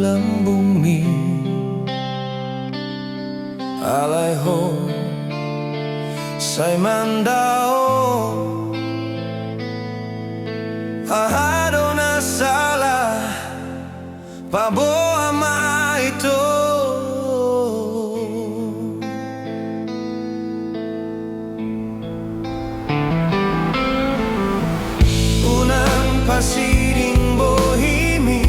lembumi Alaiho Sai mandao Ahado na salah Paboa maito Unang pasiring bohimi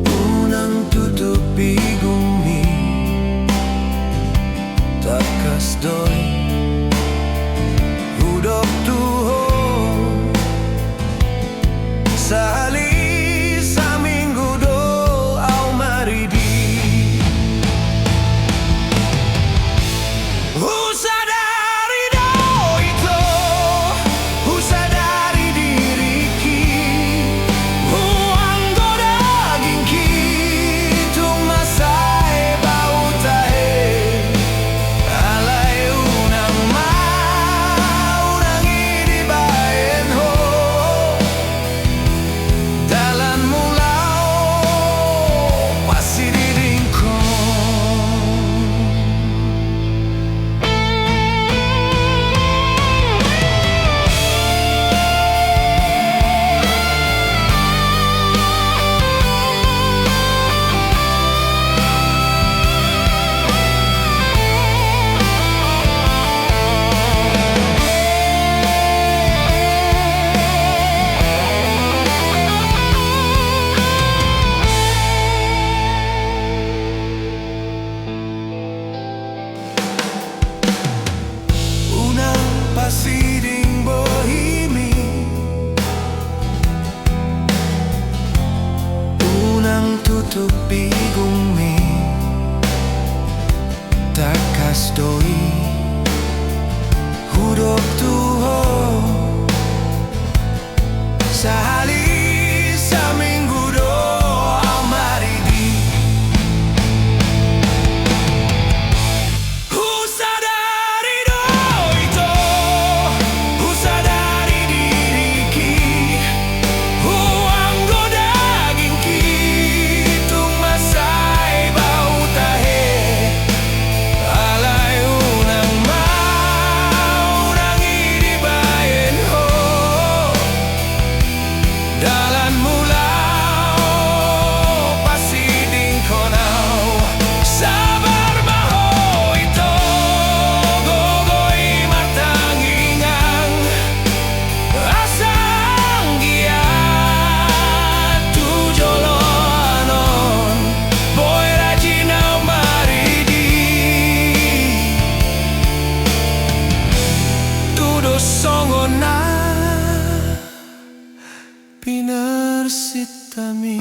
Unang tutupi gumi Takas doi Hudok tuho Sali sa minggu do au maridi Usadari do ito Usadari diriki Huang do daging kitung masai bau tahe Alay unang maurang idibayan ho Dalan mulao pasti diringkong Pasiring bohimi Unang tutupi gumi Takas doi Hudok tuho Sahali sa minggu do amaridi Usadari do ito Usadari diriki Huang do daging kitung masai bau tahe Alay unang maurang idibayan ho Dalan mulao pasiding konaw Sabar maho ito Gogoy matangingang Asang gia tujoloanon Boy rajinaw maridi Tudos songon na Pinarsitami